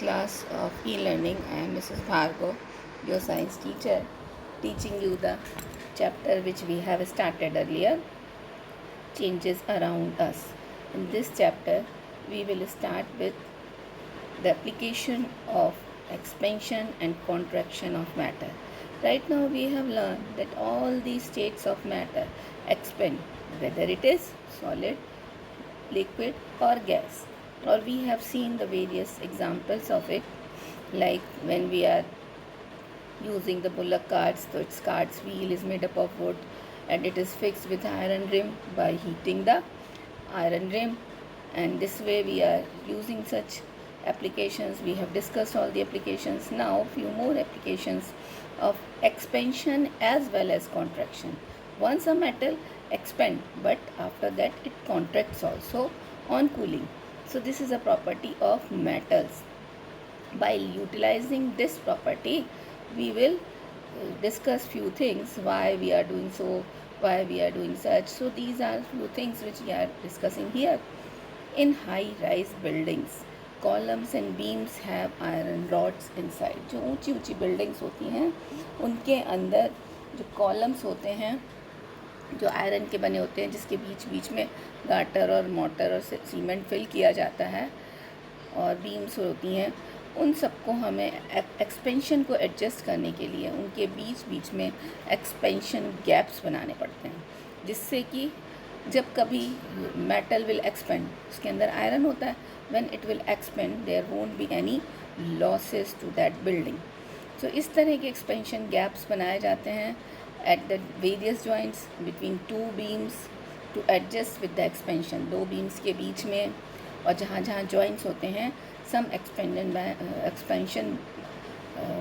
class of e-learning. I am Mrs. Bhargav, your science teacher, teaching you the chapter which we have started earlier, changes around us. In this chapter, we will start with the application of expansion and contraction of matter. Right now, we have learned that all these states of matter expand, whether it is solid, liquid, or gas. Or we have seen the various examples of it, like when we are using the bullock carts, so its cart's wheel is made up of wood and it is fixed with iron rim by heating the iron rim, and this way we are using such applications. We have discussed all the applications. Now few more applications of expansion as well as contraction. Once a metal expand, but after that it contracts also on cooling. So this is a property of metals. By utilizing this property, we will discuss few things, why we are doing so, why we are doing such. So these are few things which we are discussing here. In high-rise buildings, columns and beams have iron rods inside. जो ऊंची ऊंची buildings होती हैं उनके अंदर जो columns होते हैं जो आयरन के बने होते हैं, जिसके बीच बीच में गाटर और मोटर और सीमेंट फिल किया जाता है, और बीम्स होती हैं, उन सबको हमें एक्सपेंशन को एडजस्ट करने के लिए उनके बीच बीच में एक्सपेंशन गैप्स बनाने पड़ते हैं, जिससे कि जब कभी मेटल विल एक्सपेंड, उसके अंदर आयरन होता है, when it will expand there won't be any losses to that building. So इस तरह के एक्सपेंशन गैप्स बनाए जाते हैं at the various joints between two beams to adjust with the expansion. दो बीम्स के बीच में और जहाँ जहाँ जॉइंट्स होते हैं, some expansion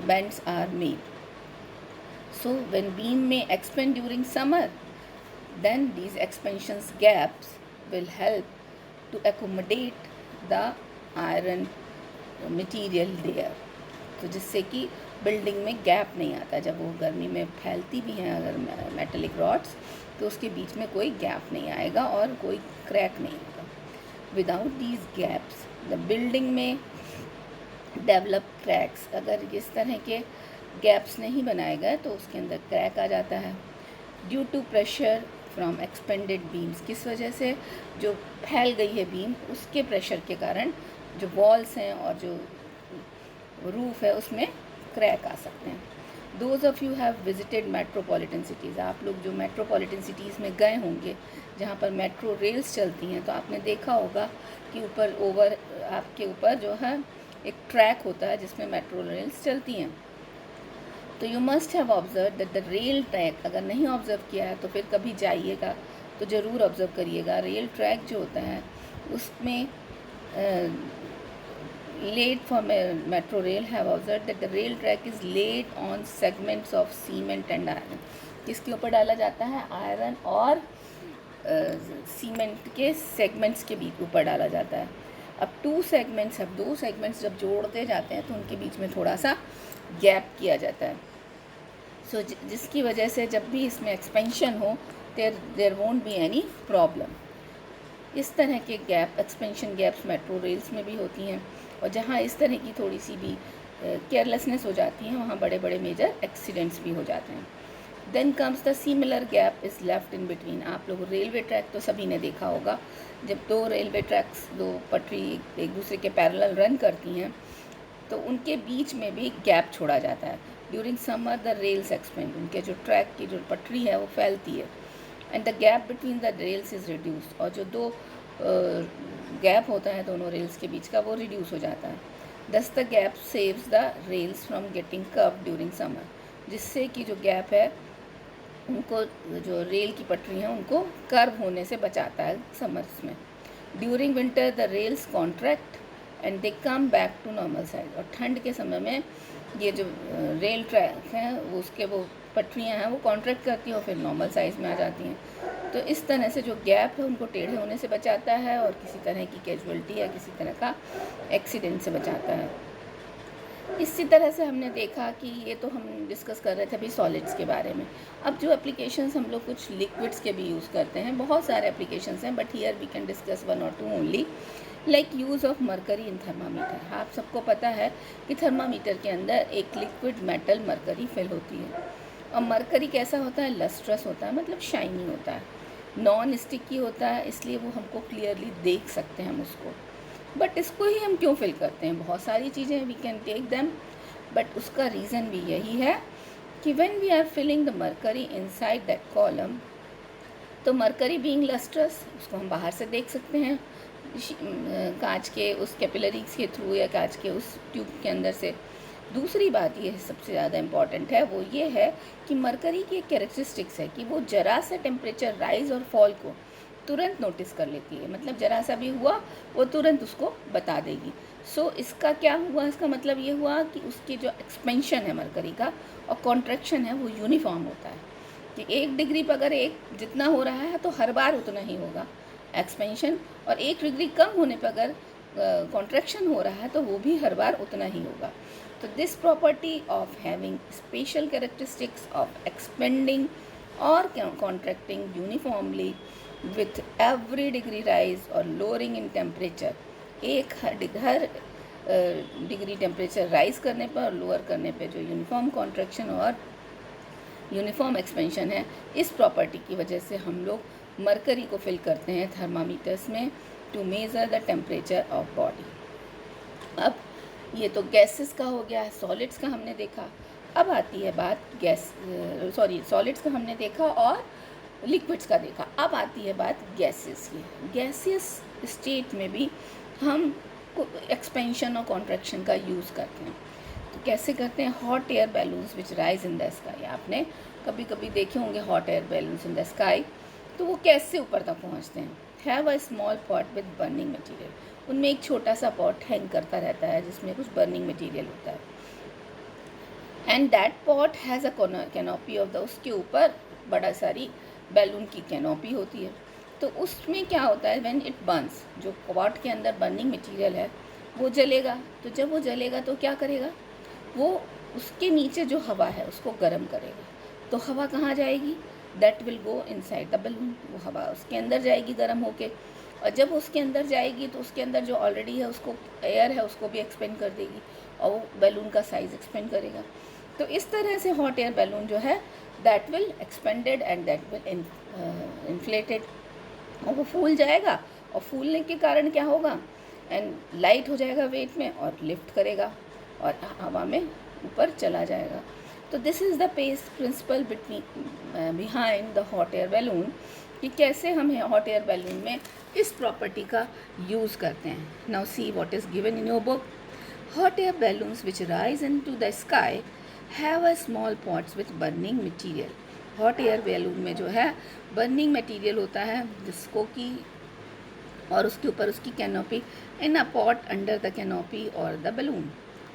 bands are made. So when beam may expand during summer, then these expansions gaps will help to accommodate the iron material there. तो जिससे कि बिल्डिंग में गैप नहीं आता. जब वो गर्मी में फैलती भी हैं अगर मेटेलिक रॉड्स, तो उसके बीच में कोई गैप नहीं आएगा और कोई क्रैक नहीं आएगा. Without these gaps the building में डेवलप क्रैक्स. अगर इस तरह के गैप्स नहीं बनाए गए तो उसके अंदर क्रैक आ जाता है. Due to pressure from expanded beams, किस वजह से जो फैल गई है बीम, उसके प्रेशर के कारण जो वॉल्स हैं और जो रूफ है उसमें क्रैक आ सकते हैं. Those of you have visited metropolitan cities, आप लोग जो मेट्रोपॉलिटन सिटीज़ में गए होंगे जहाँ पर मेट्रो रेल्स चलती हैं, तो आपने देखा होगा कि ऊपर आपके ऊपर जो है एक ट्रैक होता है जिसमें मेट्रो रेल्स चलती हैं. तो you must have observe that the rail track, अगर नहीं ऑब्जर्व किया है तो फिर कभी जाइएगा तो ज़रूर ऑब्जर्व करिएगा. रेल ट्रैक जो होता है उसमें laid for metro rail have observed that the rail track is laid on segments of cement and iron. किसके ऊपर डाला जाता है? आयरन और सीमेंट के सेगमेंट्स के बीच ऊपर डाला जाता है. अब दो सेगमेंट्स जब जोड़ते जाते हैं तो उनके बीच में थोड़ा सा गैप किया जाता है. सो जिसकी वजह से जब भी इसमें एक्सपेंशन हो there won't be any problem. इस तरह के gap, expansion gaps metro rails में भी होती हैं, और जहाँ इस तरह की थोड़ी सी भी केयरलेसनेस हो जाती है वहाँ बड़े बड़े मेजर एक्सीडेंट्स भी हो जाते हैं. Then comes the similar gap is left in between. आप लोग रेलवे ट्रैक तो सभी ने देखा होगा, जब दो रेलवे ट्रैक्स, दो पटरी एक दूसरे के पैरेलल रन करती हैं तो उनके बीच में भी गैप छोड़ा जाता है. During summer the rails expand, उनके जो ट्रैक की जो पटरी है वो फैलती है, and the gap between the rails is reduced, और जो दो गैप होता है दोनों रेल्स के बीच का वो रिड्यूस हो जाता है. दस the gap saves the rails from getting curve during summer, जिससे कि जो गैप है उनको, जो रेल की पटरी हैं उनको कर्व होने से बचाता है समर्स में. During winter the rails contract and they come back to normal size, और ठंड के समय में ये जो रेल ट्रैक हैं वो उसके वो पटरियाँ हैं वो कॉन्ट्रैक्ट करती हैं और फिर नॉर्मल साइज़ में आ जाती हैं. तो इस तरह से जो गैप है उनको टेढ़े होने से बचाता है और किसी तरह की कैजुअल्टी या किसी तरह का एक्सीडेंट से बचाता है. इसी तरह से हमने देखा कि ये तो हम डिस्कस कर रहे थे अभी सॉलिड्स के बारे में। अब जो एप्लीकेशंस हम लोग कुछ लिक्विड्स के भी यूज़ करते हैं, बहुत सारे एप्लीकेशंस हैं, but here we can discuss 1 or 2 only. Like use of mercury in thermometer. आप सबको पता है कि थर्मामीटर के अंदर एक लिक्विड मेटल मरकरी फिल होती है, और मरकरी कैसा होता है? लस्ट्रस होता है, मतलब शाइनी होता है, नॉन स्टिकी होता है, इसलिए वो हमको क्लियरली देख सकते हैं हम उसको। बट इसको ही हम क्यों फिल करते हैं? बहुत सारी चीज़ें we can take them, but उसका रीज़न भी यही है कि when we are filling the mercury inside that column, तो मरकरी बीइंग लस्ट्रस, उसको हम बाहर से देख सकते हैं कांच के उस कैपिलरीज के थ्रू या कांच के उस ट्यूब के अंदर से। दूसरी बात ये सबसे ज़्यादा इम्पॉर्टेंट है, वो ये है कि मरकरी की एक कैरेक्टरिस्टिक्स है कि वो ज़रा सा टेम्परेचर राइज और फॉल को तुरंत नोटिस कर लेती है, मतलब ज़रा सा भी हुआ वो तुरंत उसको बता देगी। सो इसका क्या हुआ? इसका मतलब ये हुआ कि उसकी जो एक्सपेंशन है मरकरी का और कॉन्ट्रैक्शन है वो यूनिफॉर्म होता है, कि 1 डिग्री पर अगर एक जितना हो रहा है तो हर बार उतना ही होगा एक्सपेंशन, और 1 डिग्री कम होने पर अगर कॉन्ट्रैक्शन हो रहा है तो वो भी हर बार उतना ही होगा। तो this property of having special characteristics of expanding और contracting uniformly with every degree rise और लोअरिंग इन टेम्परेचर, हर डिग्री टेम्परेचर राइज करने पर और लोअर करने पर जो यूनिफॉर्म कॉन्ट्रैक्शन और यूनिफॉर्म एक्सपेंशन है, इस प्रॉपर्टी की वजह से हम लोग मरकरी को फिल करते हैं थर्मामीटर्स में to measure the temperature of body. अब ये तो गैसेस का हो गया, सॉलिड्स का हमने देखा। अब आती है बात सॉलिड्स का हमने देखा और लिक्विड्स का देखा। अब आती है बात गैसेस की। गैसियस स्टेट में भी हम एक्सपेंशन और कॉन्ट्रैक्शन का यूज़ करते हैं। तो कैसे करते हैं? Hot air balloons which rise in the sky. आपने कभी कभी देखे होंगे hot air balloons in the sky. तो वो कैसे ऊपर तक पहुंचते हैं? Have a small pot with burning material. उनमें एक छोटा सा पॉट हैंग करता रहता है जिसमें कुछ बर्निंग मटेरियल होता है, and that pot has a canopy of the, उसके ऊपर बड़ा सारी बैलून की कैनोपी होती है। तो उसमें क्या होता है? व्हेन इट बर्न्स, जो पॉट के अंदर बर्निंग मटेरियल है वो जलेगा। तो जब वो जलेगा तो क्या करेगा? वो उसके नीचे जो हवा है उसको गर्म करेगा। तो हवा कहाँ जाएगी? That will go inside the balloon. वो हवा उसके अंदर जाएगी गर्म होके, और जब उसके अंदर जाएगी तो उसके अंदर जो ऑलरेडी है उसको एयर है उसको भी एक्सपेंड कर देगी, और वो बैलून का साइज़ एक्सपेंड करेगा। तो इस तरह से हॉट एयर बैलून जो है that will expanded and that will inflated, और वो फूल जाएगा, और फूलने के कारण क्या होगा? एंड लाइट हो जाएगा वेट में और लिफ्ट करेगा और हवा में ऊपर चला जाएगा। तो this is the principle behind the hot air balloon, कि कैसे हम हॉट एयर बैलून में इस प्रॉपर्टी का यूज़ करते हैं। Now see what is given in your book. Hot air balloons which rise into the sky have a small pots with burning material. Hot air balloon में जो है burning material होता है जिसको कि, और उसके ऊपर उसकी canopy, in a pot under the canopy और the balloon.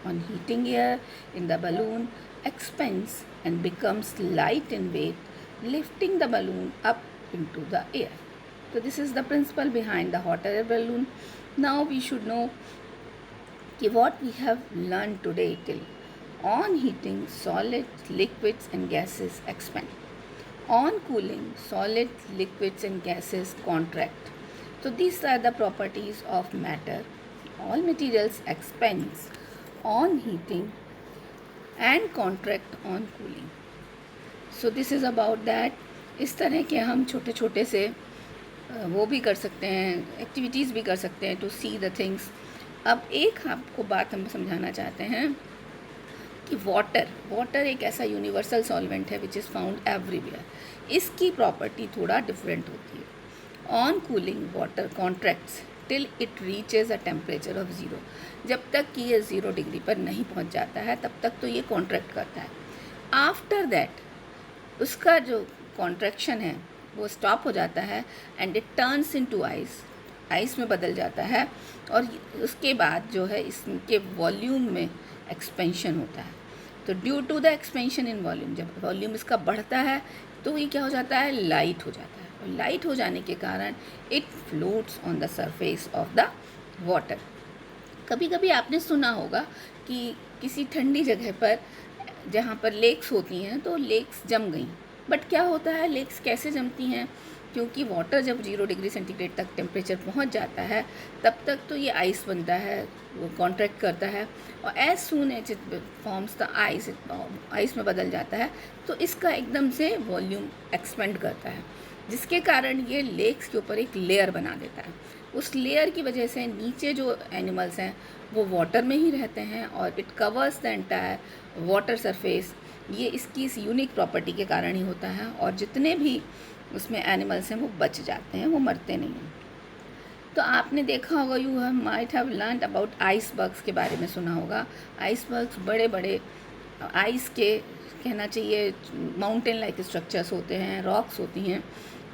On heating air in the balloon expands and becomes light in weight, lifting the balloon up into the air. So this is the principle behind the hot air balloon. Now we should know what we have learned today till. On heating, solids, liquids and gases expand. On cooling, solids, liquids and gases contract. So these are the properties of matter. All materials expands on heating and contract on cooling. So this is about that. इस तरह के हम छोटे छोटे से वो भी कर सकते हैं, एक्टिविटीज़ भी कर सकते हैं टू सी द थिंग्स। अब एक आपको बात हम समझाना चाहते हैं कि वाटर एक ऐसा यूनिवर्सल सॉल्वेंट है विच इज़ फाउंड एवरीवेयर। इसकी प्रॉपर्टी थोड़ा डिफरेंट होती है। On cooling water contracts till it reaches a temperature of 0। जब तक कि ये 0 डिग्री पर नहीं पहुंच जाता है तब तक तो ये कॉन्ट्रैक्ट करता है। आफ्टर दैट उसका जो कॉन्ट्रैक्शन है वो स्टॉप हो जाता है and it turns into ice में बदल जाता है, और उसके बाद जो है इसके वॉल्यूम में एक्सपेंशन होता है। तो due to the expansion in volume, जब वॉल्यूम इसका बढ़ता है तो ये क्या हो जाता है? लाइट हो जाता है, और लाइट हो जाने के कारण it floats on the surface of the water. कभी कभी आपने सुना होगा कि किसी ठंडी जगह पर जहाँ पर लेक्स होती हैं तो लेक्स जम गई। बट क्या होता है, लेक्स कैसे जमती हैं? क्योंकि वाटर जब 0 डिग्री सेंटीग्रेड तक टेम्परेचर पहुँच जाता है तब तक तो ये आइस बनता है, वो कॉन्ट्रैक्ट करता है, और as soon as it forms the ice, ice में बदल जाता है, तो इसका एकदम से वॉल्यूम एक्सपेंड करता है, जिसके कारण ये लेक्स के ऊपर एक लेयर बना देता है। उस लेयर की वजह से नीचे जो एनिमल्स हैं वो वाटर में ही रहते हैं और it covers the entire water surface. ये इसकी इस यूनिक प्रॉपर्टी के कारण ही होता है, और जितने भी उसमें एनिमल्स हैं वो बच जाते हैं, वो मरते नहीं हैं। तो आपने देखा होगा, you have might have learn about icebergs के बारे में सुना होगा। आइसबर्ग्स बड़े बड़े आइस के, कहना चाहिए, माउंटेन लाइक स्ट्रक्चर्स होते हैं, रॉक्स होती हैं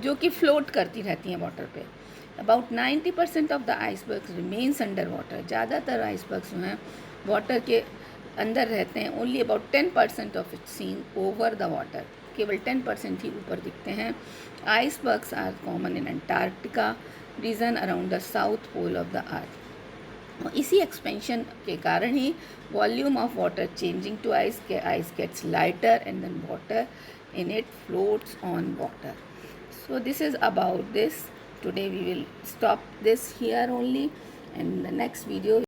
जो कि फ्लोट करती रहती हैं वाटर पे। About 90% of the icebergs remains under water. ज़्यादातर आइसबर्ग्स जो हैं वाटर के अंदर रहते हैं। Only about 10% of it seen over the water. केवल 10% ही ऊपर दिखते हैं। Icebergs are common in Antarctica region around the south pole of the earth. इसी एक्सपेंशन के कारण ही volume of water changing to ice gets lighter and than water in it floats on water. So this is about this. Today we will stop this here only, and in the next video